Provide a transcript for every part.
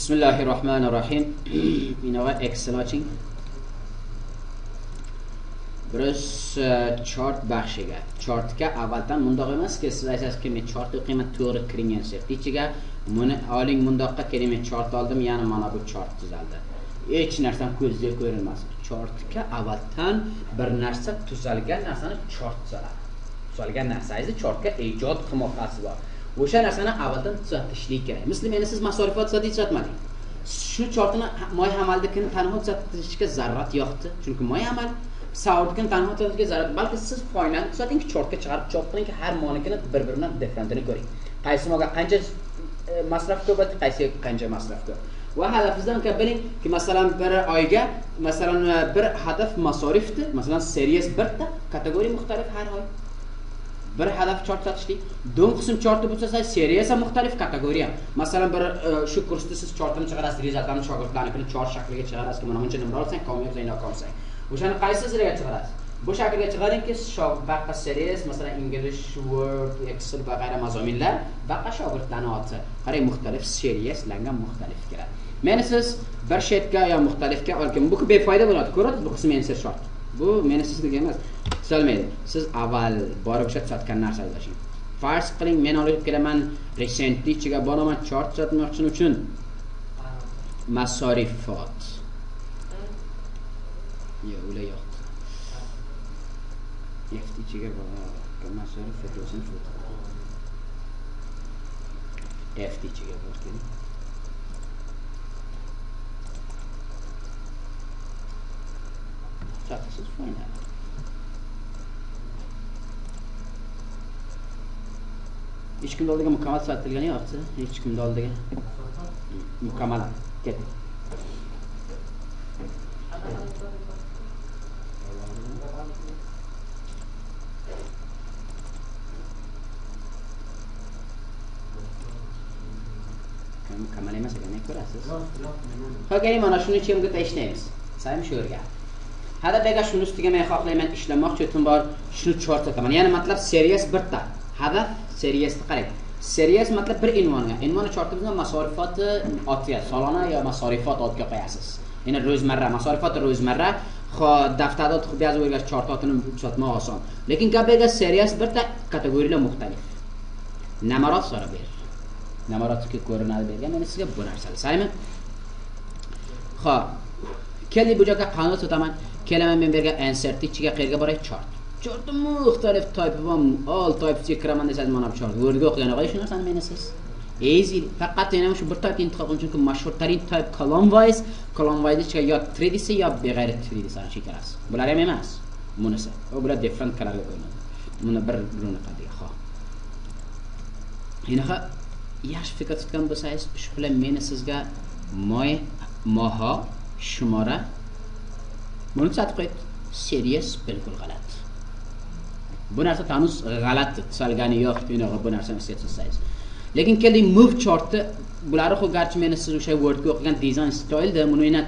Bismillahirrahmanirrahim. Inova Excel oching. Biz chart baxshiga. Chartga avvaldan mundoq emaski, siz aytasiz-ki, men chart o'qiyman, to'g'ri kiringan sert. Ichiga buni oling mundoqqa keling, men chart oldim, yana mana bu chart tuzaldi. Hech narsa ko'zga ko'rinmas. Chartga avvaldan bir narsa tuzalgan narsani chart tuzaladi. Tuzalgan narsangizni chartga ijod qilmoqchisi bor. O'sha narsani avvaldan tuzatishlik kerak. Misli meni siz masorifat tuzatmading. Shu chartni moy hamaldikini tanho tuzatishga zarurat yo'qdi. Chunki moy hamal Saudkin tanho tuzatishga zarurat, balki siz foynani tuzatingki, chartga chiqarib chop qilingki, har monikini bir-biridan differentini ko'ring. Qaysi moga qancha masraf ko'p, qaysi qancha masraf ko'p. Va hadafingizdan bilingki, masalan bir oyga, masalan bir hadaf masorifdir. Masalan series 1 ta kategoriya muxtalif har oy. Bir hadaf chart satishlik. Do'ng qism chartni bo'lsa, seriyasi muxtalif kategoriya. Masalan bir shu kursda siz chartni chiqarasiz, rezultatlarni shogirdlarnikini chart shakliga chiqarasiz, mana buncha nima olsang, komyobsan, nokomsan. O'shani qaysi siriga chiqarasiz? Bu shaklga chiqaringki, baqa series, masalan English, Word, Excel va g'ayri mazominlar, baqa shogirdlarni oti. Qarang, muxtalif seriyaslangan muxtalif kerak. Meni siz bir shetga yo muxtalifga olgan, bu befoyda bo'ladi. Ko'rasiz, bu qismi ensir shart. Bu meni sizga emas. Solmaydi. Siz avval borib o'sha sotgan narsa izlashing. Farz qiling, men olib kelaman recently ichiga boraman chart sotmoqchi uchun masorifot. Ular yo'q. FT ichiga boraman masorifot o'sin shu. FT ichiga borgan. Sotasiz foyda. Hech kimda oldiga mukammal sotilgani yo'qsa, hech kimda oldiga mukammal ketdi. Mukammal emas ekan, ko'rasiz. Xo'g'ay, mana shuni chimga tashlaymiz. Saymi shu yerga. Hada bega shuni ustiga men xohlayman ishlamoqchi o'tin bor, shuni chort sotaman. Ya'ni matlab seriyas bir ta. Hadaf seriyasni qarang. Seriyas matlab bir unvonga. Unvoni chartimizning masorifati otga, solona yo masorifat otga qo'yasiz. Ya'ni ro'zmarra, masorifat ro'zmarra, daftarda o'qib yozib o'rgash chartotini sotmoq oson. Lekin gapga seriyas bir ta kategoriyalar muxtalif. Namarot so'rab ber. Namarotga ko'rinadi bergan, men sizga bu narsani saymi? Xo'p. Keldi bu joyga qanot sotaman. Kelaman men bergan insert ichiga qayerga boray? Chart. Chart muxtalif type va all typesga kiraman desangiz mana bu chart. Wordga o'qigan o'g'ay shu narsani menasiz. Easy. Faqat yana shu bir type intiqoq uchun chunki mashhurtarin type column wise ichiga yo 3 desa yo beg'ayri 3 desa chekarasiz. Bular ham emas. Bunisi. O bular different colorga qo'yiladi. Buni bir bunaqa deydi, xo'p. Yana yaxshi fikr tutgan bo'lsangiz, shu bilan meni sizga moho shumora buni sotib qo'yib, serious bilkul g'alat. Bu narsa tanus g'alat solgani yo'q, bu narsani istaysiz. Lekin keling move chartni bularni garchi meni siz o'sha Wordga o'qigan design stylda buni yana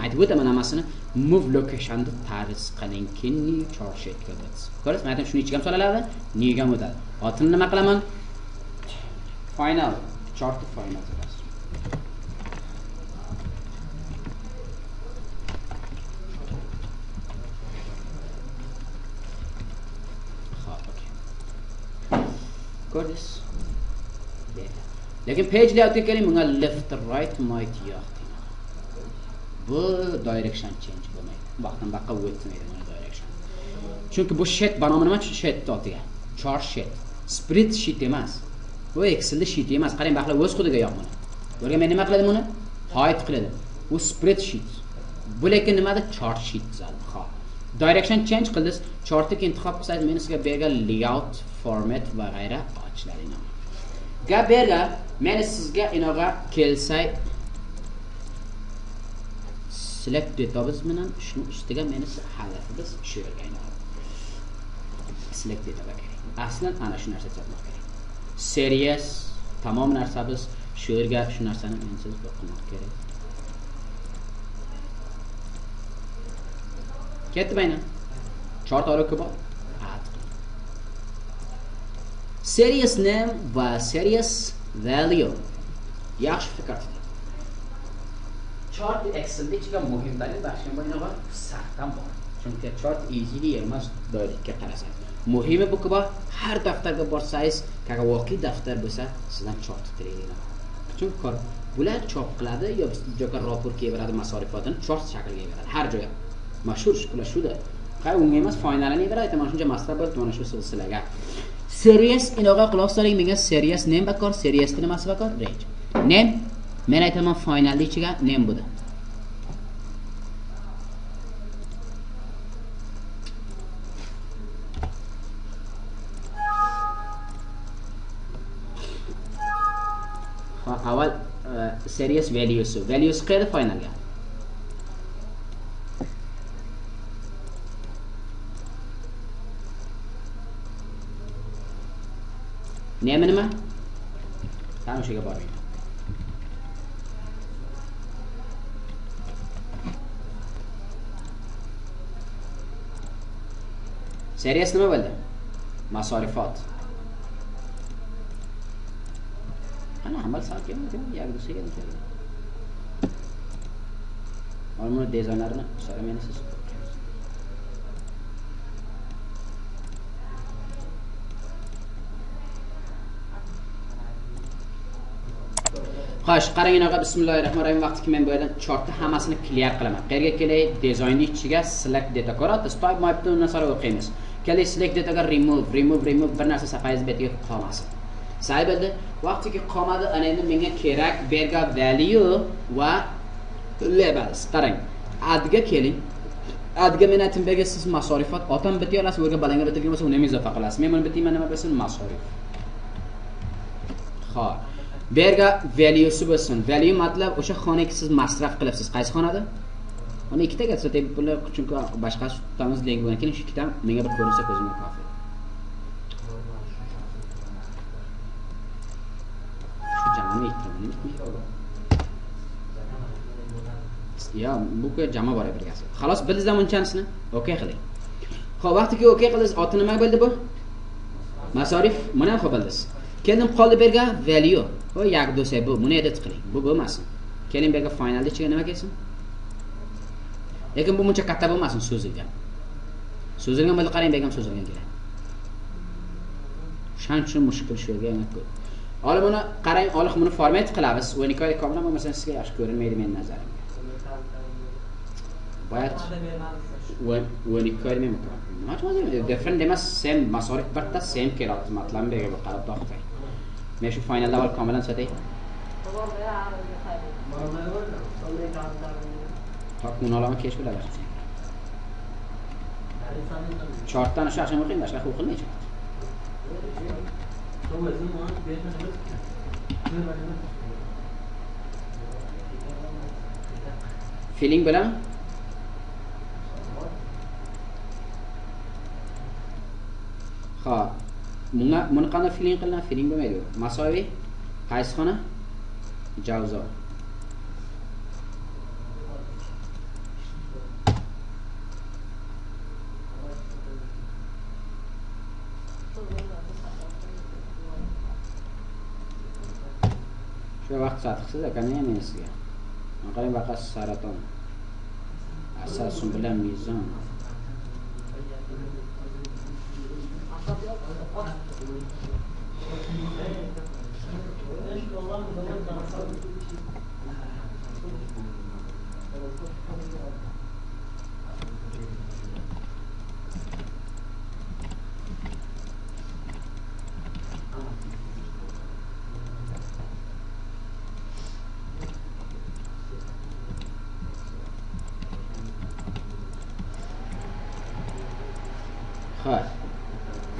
aytib o'taman hammasini move location'ni tarz qilingki new chart sheetga o'tasiz. Ko'rasiz, men aytdim shuni ichiga ham solaladi, newga ham o'tadi. Otini nima qilaman? Final chartni final qilasiz. Ko'rdingiz? Lekin page layoutga keling, bunga left right might yo'q. Bu direction change bo'lmaydi. Vaqtdan vaqtga o'tmaydi bu direction. Chunki bu sheet banomi nima sheet otiga? Chart sheet. Spreadsheet emas. Bu Excel sheet emas. Qarang, baxtlar o'z xudiga yo'q buni. O'rga men nima qiladim buni? Hide qiladim. Bu spreadsheet. Bu lekin nimada? Chart sheet zaldi. Xo'p. Direction change qildingiz, chartni intiqob qilsangiz, men sizga bergan layout, format va g'ayra ochlaring. Gap berga, men sizga inoga kelsak select database bilan shuni ustiga meni hadafimiz shu yerga inoga. Select database kerak. Aslan ana shu narsa chaqmoq kerak. Series tamom narsamiz shu yerga shu narsani mensiz o'qimoq kerak. Ketdi bayna. Chart olib bor. Serious name va serious value. Yaxshi fikr. chart Excel'da ichiga muhimtariin baxshim bo'ynaga saxtam bor. Chunki chart easily emas doirlikka qarasa. Muhimi bu ki har daftarga borsangiz, kaga voqea daftar bo'lsa, sizdan chart tilaydi. Chunki bular chop qiladi yo jo'ka rapor beradi masorifotini chart shakliga beradi. Har joyga. Mashhur shular shuda. Qay unga emas finalini beradi, mana shuncha maslab bo'lib mana shu silsilaga. Serious inoga quloq soling, menga serious name bakor, serious nimasi bakor? Range. Name men aytaman final ichiga name budi. Avval serious values qayerda finalga? Nima? Tam o'shaga boring. Serious nima bo'ldi? Masorifot. Ana amal sakin yagdusiga keldi. Mana dizaynerni so'ramaysiz. Xo'sh, qarang inoga bismillahirrohmanirrohim vaqti men bu yerdan chartni hammasini clear qilaman. Qayerga kelay? Designni ichiga select data ko'radi. Style mapni nasara o'qiymiz. Kelay select dataga remove bir narsa safhaiz betiga qolmasin. Saybildi vaqtiga qolmadi, ana endi menga kerak berga value va labels. Qarang. Adga keling. Adga men aytdim berga siz masorifat otam bitiy olasiz, o'rga balanga bitilgan bo'lsa uni izofa qilasiz. Men buni bitiyman nima bo'lsin? Masorif. Xo'p. Berga valuesi bo'lsin. Value matlab o'sha xonaga siz masraf qilibsiz. Qaysi xonada? Uni ikkitaga sotib bular chunki boshqa tutamiz link bo'lgan keyin shu ikkitam menga bir ko'rinsa ko'zimga kafi. Shu jamani aytdim. Ya, bu ko'p jama bor birgasi. Xolos bildingizmi unchanisini? Okay qiling. Xo'p, vaqtiga okay qildingiz, oti nima bo'ldi bu? Masarif, mana ham bildingiz. Keldim qoldi berga value. O yak do'sa bu, buni edit qiling. Bu bo'lmasin. Keling berga finalda ichiga nima kelsin? Lekin bu muncha katta bo'lmasin so'zilgan. So'zilgan bo'lib qarang bergam so'zilgan keladi. Shuning uchun mushkul shu yerga emas ko'p. Olib buni qarang, olib buni format qilamiz. Unicode kamera bo'lmasa sizga yaxshi ko'rinmaydi men nazarimga. Bayat Unicode men mutlaqo. Different emas, same masorif birta same kerak matlam berga bir qarab to'xtay. Men shu finalda avval kamilan sotay. Tak bunalama kesh bilalar. Chartdan shu axşam o'qing, boshqa o'qilmaydi. Feeling bilan ha, buni qanday feeling qilinadi? Feeling bo'lmaydi. Masoviy qaysi xona? Javzo. Shu vaqt sathsiz ekan men sizga. Qarang vaqas saraton. Asasun bilan mizon.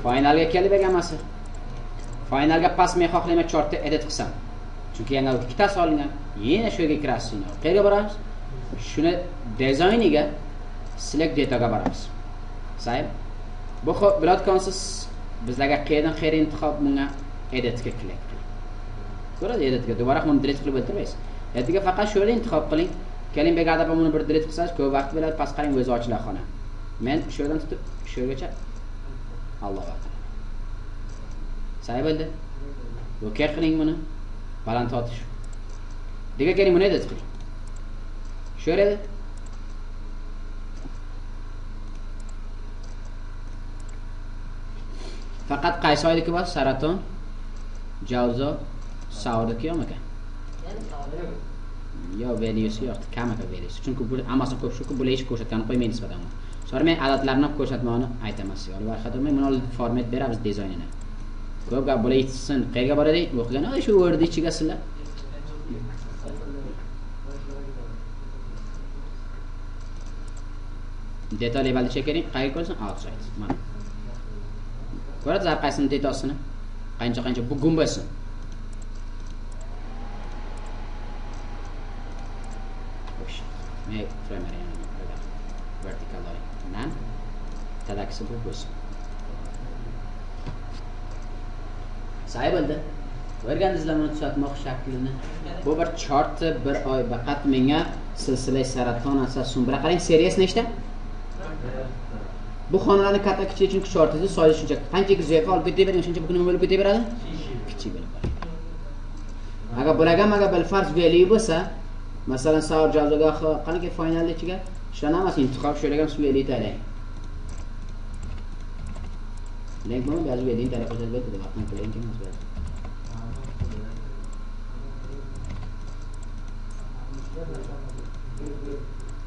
Finalga kelib egamasi. Finalga pas men xohlayman chartni edit qilsam. Chunki yana ikkita solingan. Yana shu yerga kirasiz. Qayerga boramiz? Shuni dizayniga select dataga boramiz. Sayb. Bu bilatgansiz bizlarga qayerdan qayerga intihob bunga editga klik qiling. Ko'radi editga dovara buni delete qilib o'tirmaysiz. Editga faqat shu yerda intihob qiling. Keling begada buni bir delete qilsangiz ko'p vaqt bo'ladi, pas qaring o'zi ochiladi xona. Men shu yerdan tutib shu yergacha Alloh akbar. Saybildi. Bu qiling buni. Baland totish. Diga keling buni edit qiling. Şöyle faqat qaysi oydagi bor? Saraton, Javzo, Saurdagi yo'qmi ekan? Yo, valyusi yo'q, kam ekan valyusi. Chunki bu hammasi ko'p shuki bular hech ko'rsatganini qo'ymaydi nisbatan. Sonra men adatlarni ko'rsatmoqni aytaman sizga. Ular xatomay buni olib format beramiz dizaynini. Ko'p gap bular yetsin. Qayerga boradi? O'qigan shu Word ichiga sizlar. Data levelni chekering, qayerga ko'rsin? Outside. Mana. Ko'radingiz har qaysini datasini? Qancha bugun bo'lsin. Make primary vertical line. Nan tadaksi bu bo'lsin. Say bo'ldi. Ko'rganingizdami buni tuzatmoq shaklini? Bu bir chart, bir oy faqat menga silsila saraton asosan bura qarang, seriyasi nechta? Bu xonalarni katta kichik chunki shortingizni soyda shuncha qanchaki ziyofa olib ketavering, shuncha bu nima bo'lib ketaveradi? Kichik bo'lib boradi. Agar bularga maga bil farz value bo'lsa, masalan, Saur Javzoga qanday finalda ichiga ishonamas intiqob sho'lagan value taylang. Link bo'lma, ba'zi value taylang qo'shib beradi, vaqtni qo'ying emas ba'zi.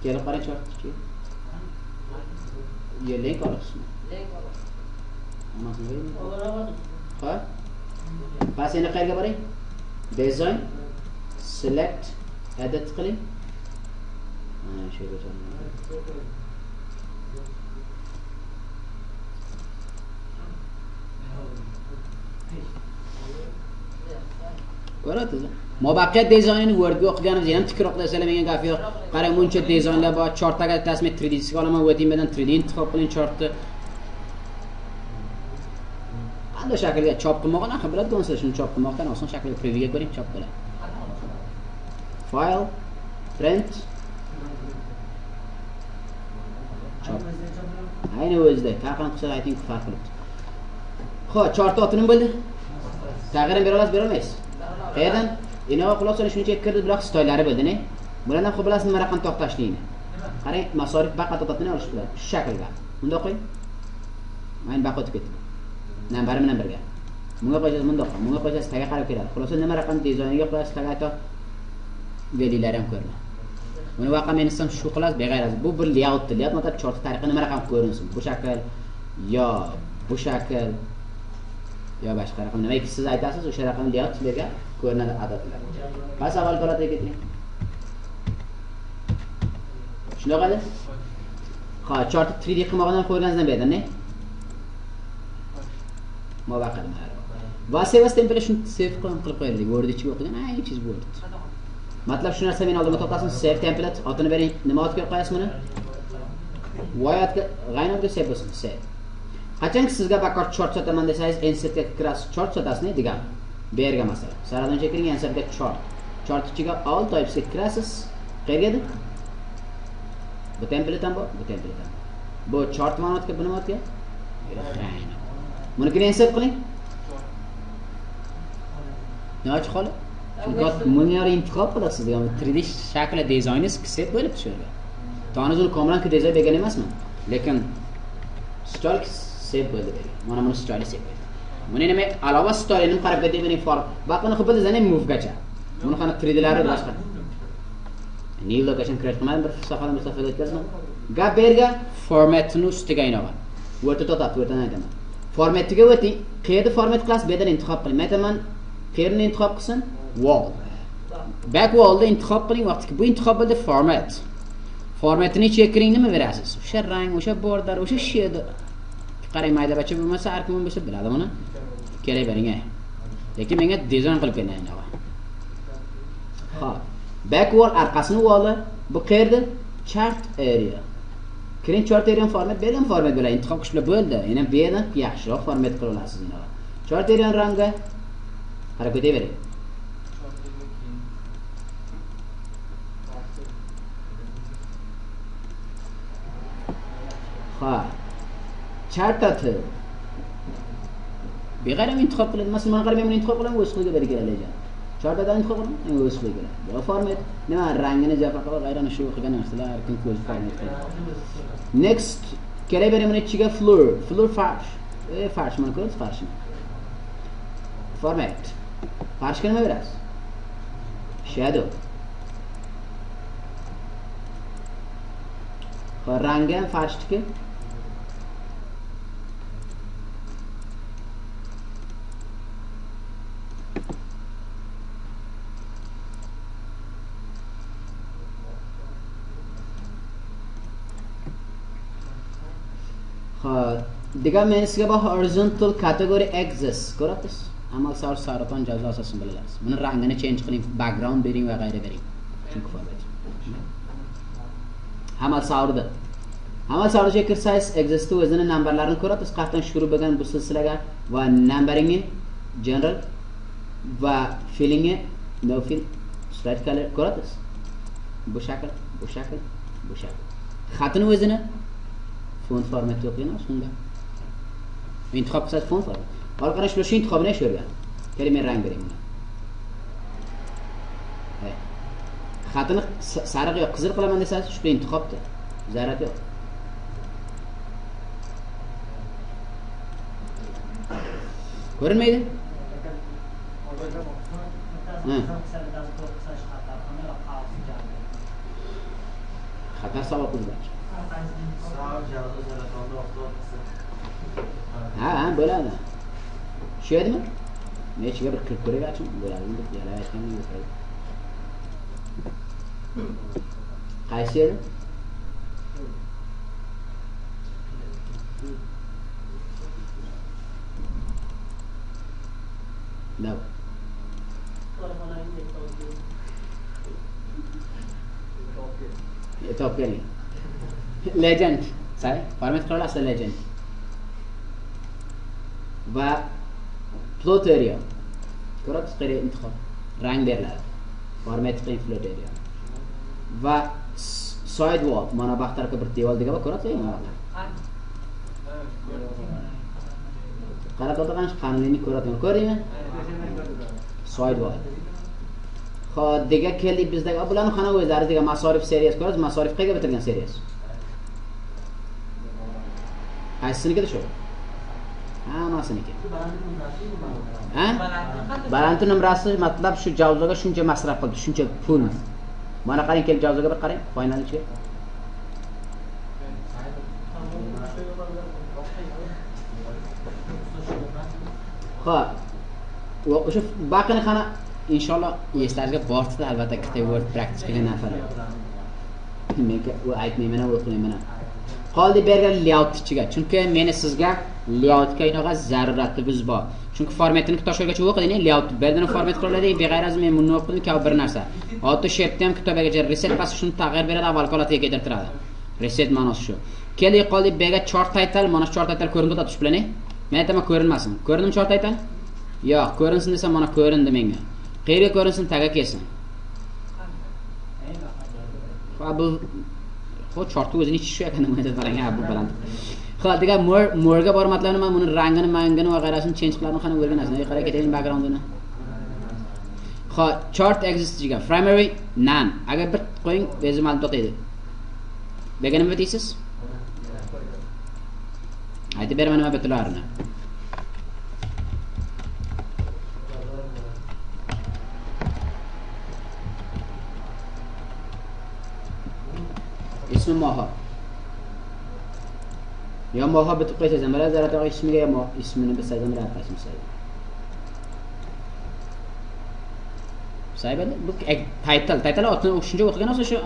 Kelib qarang chortchi. Ye link olasizmi? Link olasiz. Amasini qo'ying. Ha? Bas endi qayerga boring? Design, select, edit qiling. Mana shu yerga ko'radingizmi? Muvaffaqiyat dizaynini Wordga o'qiganimiz ham tikroqlasalar menga gap yo'q. Qarang, buncha dizaynlar bor. Chartga tasmay 3D'siga olaman, o'ting bilan 3D intiqob qiling chartni. Qanday shaklga chop qilmoqni axir biladigan sizlar, shuni chop qilmoqdan oson shaklga previewga ko'ring, chop qiladi. File, print. Chop. Ayni o'zida, qanaqa qilsa ayting farq qilibdi. Xo'p, chart otini bo'ldi. Tag'ir bera olmaysiz. Qayerdan? Inova xulosani shuncha kirdi, biroq stoylari bildini. Bulardan xo'p bilasizmi nima raqam to'xtashligini. Qarang, masorif baqa to'xtatini olish bilan shu shaklda. Bunda qo'ying. Mana baqa o'tib ketdi. Nambari bilan birga. Bunga qo'yasiz, bunda qo'ying. Bunga qo'yasiz, taga qarab keladi. Xulosa nima raqam dizayniga qo'yasiz, taga aytib valiylar ham ko'rinadi. Buni vaqa men ism shu qilasiz, beg'ayraz. Bu bir layout, layout matlab chart tariqi nima raqam ko'rinsin. Bu shakl yo bu shakl yo boshqa raqam nimaki siz aytasiz, o'sha raqam layout sizlarga ko'rinadi adatlar. Bas avval holatiga keting. Shunday qiladi. Ha, chart 3D qilmoqdan ko'rganingizdan beri, ne? Muvaffaq qilmadi. Va save template shuni save qilib qo'yaylik. Word ichiga o'qigan, ayni chiz Word. Matlab shu narsa men oldimga to'plasin, save template otini bering. Nima otga qo'yasiz buni? Voyatga g'aynotga save bo'lsin, save. Qachonki sizga bakart chart sotaman desangiz, insertga kirasiz, chart sotasizmi degan. Bu yerga masalan, saradan chekiring, insertga chart. Chart ichiga all typesga kirasiz. Qayerga? Bu template ham bor, bu template ham. Bu chart ma'notga, bu nima otga? Buni insert qiling. Nima chi qoldi? Chunki buni intiqob qilasiz degan 3D shakli dizayni set bo'lib tushadi. Taniz uni komranki dizayn bergan emasman, lekin style set bo'ldi degan. Mana buni style set bo'ldi. Buni nima alova stylini qarab ketaylik for. Baqini xuddi dizayni move gacha. Buni qana 3D lari boshqa. New location create qilmadim, bir safadan bir safaga o'tkazdim. Gap berga formatni ustiga aynaman. Word to'xtab, Worddan aytaman. Formatiga o'ting. Qayerda format qilasiz? Bu yerdan intiqob qiling. Aytaman, qayerni intiqob qilsin? Wall. Back wallda intiqob qiling vaqtiki bu intiqob bo'ldi format. Formatini chekiring nima berasiz? O'sha rang, o'sha border, o'sha shade. Qarang, mayda-bacha bo'lmasa, har kim bo'lsa biladi buni. Kelavering. Lekin menga dizayn qilib kelgan ava. Xo'p. Back wall orqasini wall'i bu qayerda? Chart area. Kiring chart area format bergan format bilan intiqob qilib bo'ldi. Yana bu yerdan yaxshiroq format qila olasiz ina. Chart area rangi harakat etavering. Ha. Chartati. Beg'ayram intiqob qiladi. Masalan, qarang men buni intiqob qilaman, o'z qilig'iga berib keladi. chart da intiqo qiling endi o'z qilgan bu format nima rangini jafaqo g'ayrani shu qilgan narsalar har kim ko'z format qiladi next kerak beraman ichiga floor farsh farsh mana ko'rasiz farshni format farshga nima berasiz shadow rangi ham farshniki دیگه من اسمش با horizontal category access ko'rasiz amal saraton jazo asosini bilasiz buni rangini change qiling background bering va g'ayri bering chunki format amal sarga kirsangiz access'da o'zini nambarlarini ko'rasiz qayerdan shuru bo'lgan bu silsilaga va nambaringi general va fillingi no fill straight color ko'rasiz bu shakl xatini o'zini font format yo'qligini shunda intiqob qilsangiz font format orqani shu intiqobini ko'rgan keling men rang bering buni xatini sariq yo'q qizil qilaman desangiz shu intiqobda zarar yo'q ko'rinmaydi xatar savol qildilar ha bo'ladi shu edimi men ichiga bir kirib ko'rayachim bo'ladimi deb yalayotganim yo'q qaysi edi no top keling legend say format qilasiz legend va float area ko'rasiz qanday intiqom rang beriladi format qiling float area va side wall mana bu tarafga bir devor degan bor ko'rasiz mana qarab o'tirgan qanligini ko'rdingmi side wall xo'p degan keldik bizdagi bularni qana o'zlari degan masorif seriyasi ko'rasiz masorif qayerga bitirgan seriyasi qaysinikida shu hammasiniki balanti nomrasi matlab shu javzoga shuncha masraf qildi shuncha pul mana qarang kelib javzoga bir qarang foynani ichiga ho'p o'sha baqini qana inshaalloh eslaringizga bordi albatta ikkita word practice qilgan nafalar menga u aytmayman o'qimayman qoldi bergan layout ichiga chunki meni sizga layoutga inoga zaruriyatimiz bor chunki formatini kitoshgacha o'qiding layout berdan format qilinadi beg'ayraz men buni o'qidim kabi bir narsa auto shape ham kitobaga reset bas shuni tag'yir beradi avval holatiga keltiradi reset ma'nosi shu keldi qoldi bega chart title mana chart title ko'rinib turadi shu bilan men aytaman ko'rinmasin ko'rindim chart title yo'q ko'rinsin desam mana ko'rindi menga qayerga ko'rinsin taga kelsin bu chortni o'zini ichi shu ekan nima deb qarang ha bu baland xo'p degan mo'rga bormatlarni men buni rangini mangini va g'ayrasini change qilarini qana o'rgan narsa qarang ketaylik backgroundini xo'p chart exist degan primary none agar bir qo'ying o'zi ma'lum topadi bega nima deysiz aytib beraman nima bitularini ismi moha ya moha bitib qo'ysangiz mana zaratog' ismiga ismini bilsangiz ham rahat qaysi bilsangiz saybada bu title otni shuncha o'qigan bo'lsa shu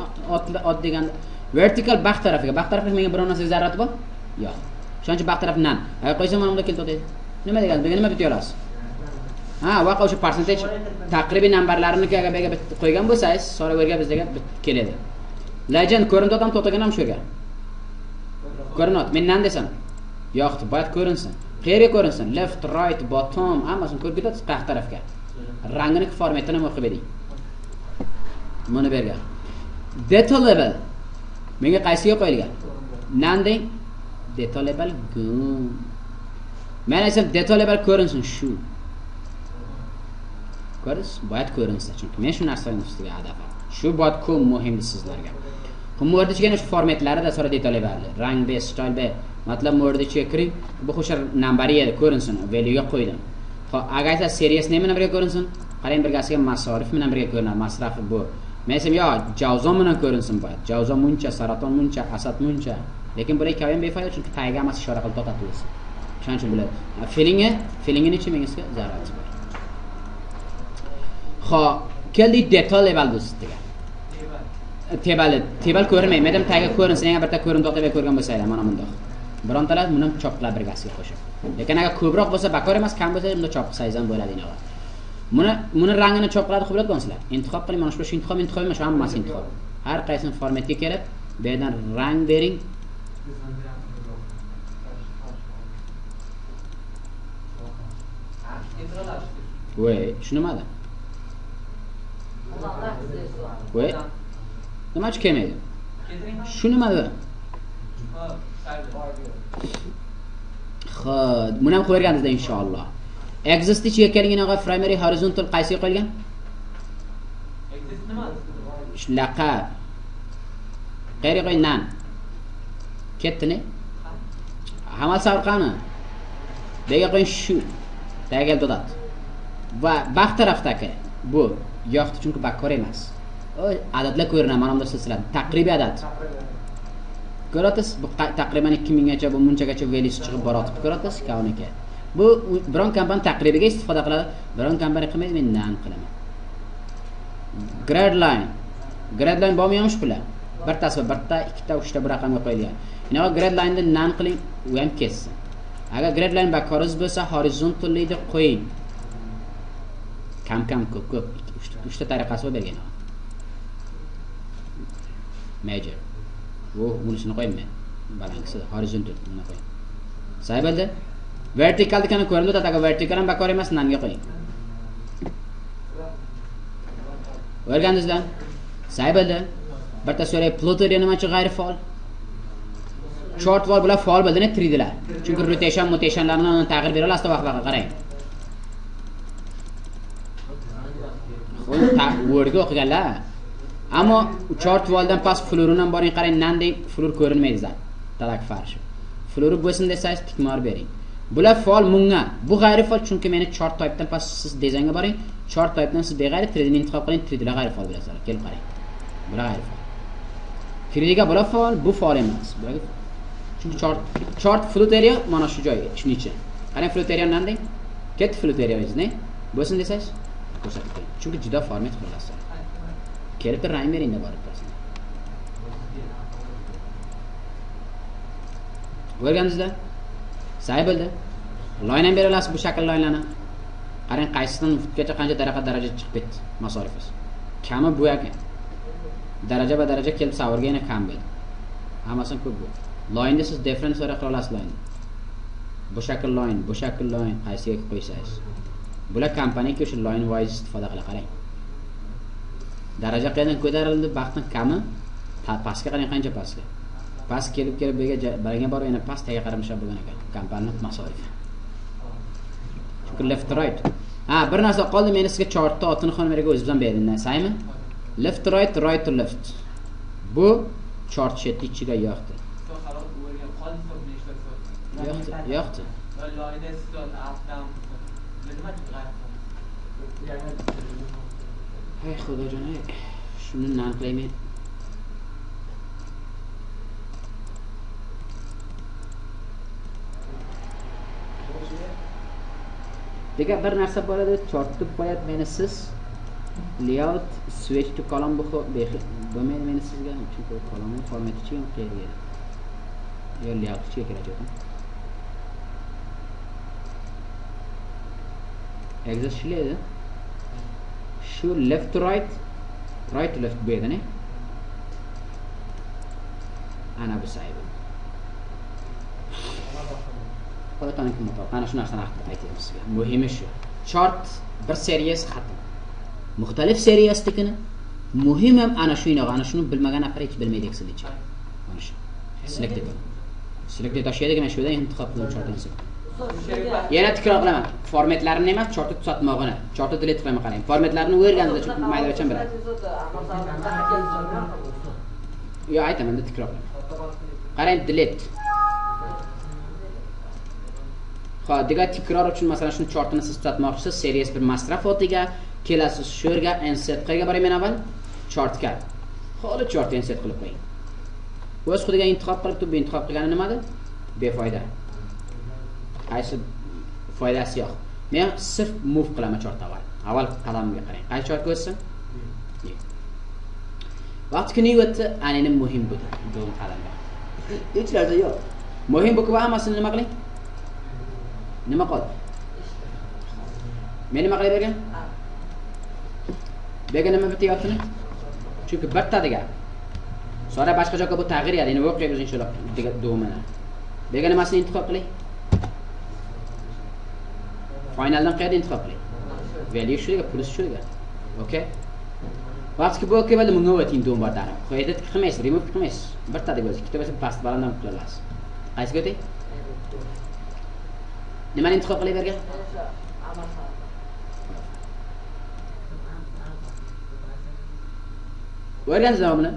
ot degan vertical baxt tarafiga menga biror narsa zarurati bor yo'q shuncha baxt taraf nan qo'ysam mana bunda kelib nima degan bunga nima bitib olasiz ha vaqa o'sha percentage taqribiy nambarlarini qo'ygan bo'lsangiz so'raverga bizga keladi legend ko'rinib ham to'xtagan ham shu yerga ko'rinadi men nan desam yo'q boyat ko'rinsin qayerga ko'rinsin left right bottom hammasini ko'rib ketasiz qaysi tarafga rangini formatini ham o'qib bering buni bergan data level menga qaysiga qo'yilgan nan deng data level men aytsam data level ko'rinsin shu ko'rdingiz? Boyat ko'rinsa, chunki men shu narsaning ustiga hadafim. Shu boyat ko'p muhimdir sizlarga. Bu mo'rdichiga shu formatlarida so'ra detallar bor. Rang be, style be. Matlab mo'rdichiga kiring, bu xo'shar nambari edi, ko'rinsin, value qo'ydim. Xo'p, agar siz serious name bilan birga ko'rinsin, qarang birgasiga masorif bilan birga ko'rinadi, masrafi bu. Men aytsam, yo, javzon bilan ko'rinsin boyat. Javzon muncha, saraton muncha, asad muncha. Lekin bular ikkovi ham befoyda, chunki tagiga hammasi ishora qilib totadi o'zi. Shuning uchun bular feelingini ichi mengizga zarar bor. Xo'p, keldik detail level do'stiga. Tebal ko'rmayman. Madam tagiga ko'rinsin, yana bitta ko'rim to'xtab ko'rgan bo'lsanglar, mana bundoq. Birontalar buni chopqilab birgasiga qo'shib. Lekin agar ko'proq bo'lsa, bakor emas, kam bo'lsa, bunda chop qilsangiz ham bo'ladi inoq. Buni rangini chop qiladi qilib bo'lsizlar. Intiqob qiling, mana shu intiqob emas, shu hammasi intiqob. Har qaysini formatga kelib, bu yerdan rang bering. Voy, shu nimada? Voy. Nima uchun kelmaydi? Shu nimada? Xo'p, buni ham qo'yganingizda inshaalloh. Exist ichiga kelingina primary horizontal qaysiga qo'yilgan? Exist nima? Laqab. Qayerga qo'ygan? Ketdini? Hammasi orqani. Bega qo'ying shu. Tagiga dodat. Va bax tarafdagi bu yo'qdi chunki bakkor emas. O adadlar ko'rinadi, mana bunda silsilah. Taqribiy adad. Ko'rasiz, bu taqriban 2000 gacha, bu munchagacha values chiqib borotib ko'rasiz, kavniki. Bu biron kompaniya taqribiga istifoda qiladi, biron kompaniya qilmaydi, men nan qilaman. Grade line bormi yo'qmi bular? Birtasi, bitta, ikkita, uchta bir raqamga qo'yilgan. Yana grade line ni nan qiling, u ham kessin. Agar grade line bakkoriz bo'lsa, horizontally deb qo'ying. Kam ko'p. Uchta tariqasi bor bergan. Major. Bunisini qo'ymayman. Balankisi horizontal buni qo'ying. Say bo'ldi? Vertical dekani ko'rinadi, agar vertical ham bakor emas, nanga qo'ying. O'rgandingizlar? Say bo'ldi? Bitta so'ray, Pluto'da nima uchun g'ayri faol? Short wall bilan faol bo'ldini 3D'lar. Chunki rotationlarni tag'ir bera olasizlar vaqt qarang. Wordga o'qiganlar. Ammo chart walldan past florundan boring qarang, nandek flor ko'rinmaydi zat. Talak farqi. Flori bo'lsin desangiz tikmor bering. Bular faol munga. Bu g'ayri faol chunki meni chart typedan past siz dizaynga boring. Chart typedan siz beg'ayri 3D ni intiqob qiling, 3D'lar g'ayri faol bo'lasizlar. Kelib qarang. Bular g'ayri faol. 3D'ga bular faol, bu faol emas. Bularga chunki chart float area mana shu joy, shuning uchun. Qarang float area nandek? Ket float area ne? Bo'lsin desangiz ko'rsatib. Chunki juda format qilasizlar. Kelib rang bering deb borib turasiz. O'rgandingizlar? Say bo'ldi. Line ham bera olasiz bu shakl linelarni. Qarang qaysidan futgacha qancha daraja chiqib ketdi masorifimiz. Kami bu ekan. Daraja ba daraja kelib savrga yana kam bo'ldi. Hammasi ko'p bu. Line siz difference qila olasiz line. Bu shakl line qaysiga qo'ysangiz. Bular kompaniyaga o'sha line wise istifoda qila qarang. Daraja qaydan ko'tarildi, vaqtning kami, pastga qarang qancha pastga. Past kelib baraga borib yana past tagiga qaramishlar bo'lgan ekan. Kompaniya masorifi. Chunki left right. Bir narsa qoldi, men sizga chartda otini xonameriga o'zimdan berdim, saymi? Left right to left. Bu chart sheet ichiga yo'qdi. Yo'qdi. Hey xudojon, shuni nan qilaymen. Degan bir narsa bor edi, chortib qo'yadi meni siz. Layout switch to column bo'lmaydi meni sizga, chunki column formati ham qiyin. Yo layout ichiga kirajak. Exist shiladi. Shu left to right to left bo'ladi, ne? Ana bu saybi. Qo'ldan kim o'tadi? Ana shu narsani aytayapman sizga. Muhimi shu. Chart bir seriyasi xatm. Muxtalif seriyasinikini muhim ham ana shu inoq, ana shuni bilmagan afar hech bilmaydi eksilchi. Mana shu. Select data. Select data sheyga men shu yerda intiqob qilib chartdan Yana takror qilaman. Formatlarini emas, chortni tuzatmog'ini. Chortni delete qilaman qarang. Formatlarini o'rganishda mayda-cham biladi. Yo, aytaman, takror qilaman. Qarang, delete. Xo'p, degan takror uchun masalan shuni chortini siz tuzatmoqchisiz, series bir masraf otiga kelasiz, shu yerga insert qayerga boraman avval? Chortga. Xo'p, chortni insert qilib qo'ying. O'z xudiga intihob qilib turib, intihob qilgani nimada? Befoyda. Qaysi foydasi yo'q. Men sirf move qilaman chort avval. Avval qadamga qarang. Qaysi chort ko'rsin? Vaqt kuni o'tdi, anini muhim bu. Bu qadamda. Hech narsa yo'q. Muhim bu hammasini nima qiling? Nima qoldi? Men nima qilay bergan? Bergan nima bityaptimi? Chunki bitta degan. Sonra boshqa joyga bu tag'ir ya'ni o'qiymiz inshaalloh degan domini. Bergan nimasini intihob qiling? Finaldan qayerda intihob qiling? Value shuga, plus shuga. Okay? Vaqtki bu o'kay bo'ldi, bunga o'ting dom bor darim. Edit qilmaysiz, remove qilmaysiz. Bitta deb o'zi, ikkita bo'lsa past balanddan qilasiz. Qaysiga o'ting? Nimani intihob qilay bergan? O'rgansiz buni.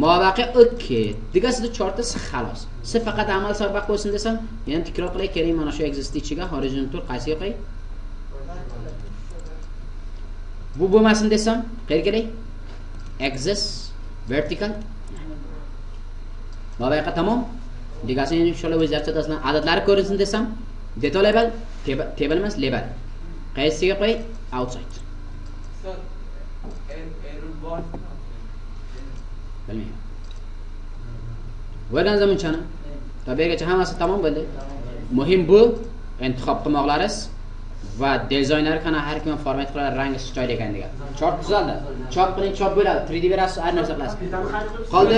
Muvaffaqiy okay. Degasida chortda xolos. Siz faqat amal sabaq bo'lsin desam, yana takror qilay kerak mana shu exist ichiga horizontal qaysiga qo'y? Bu bo'lmasin desam, qayerga? Exist vertical. Muvaffaqiy tamom. Degasini inshaalloh o'zgarcha tasman adadlari ko'rinsin desam, data label, table emas label. Qaysiga qo'y? Outside. Sir, error bot. Bilmayman. O'rgan zamonchani. Tabiiyatga hammasi tamom bo'ldi. Muhim bu intihob qilmoqlaringiz va dizayner qana har kim format qiladi, rangi chiroyli ekan degan. Chop tuzaldi. Chop qiling, chop bo'ladi. 3D berasiz, har narsa qilasiz. Qoldi.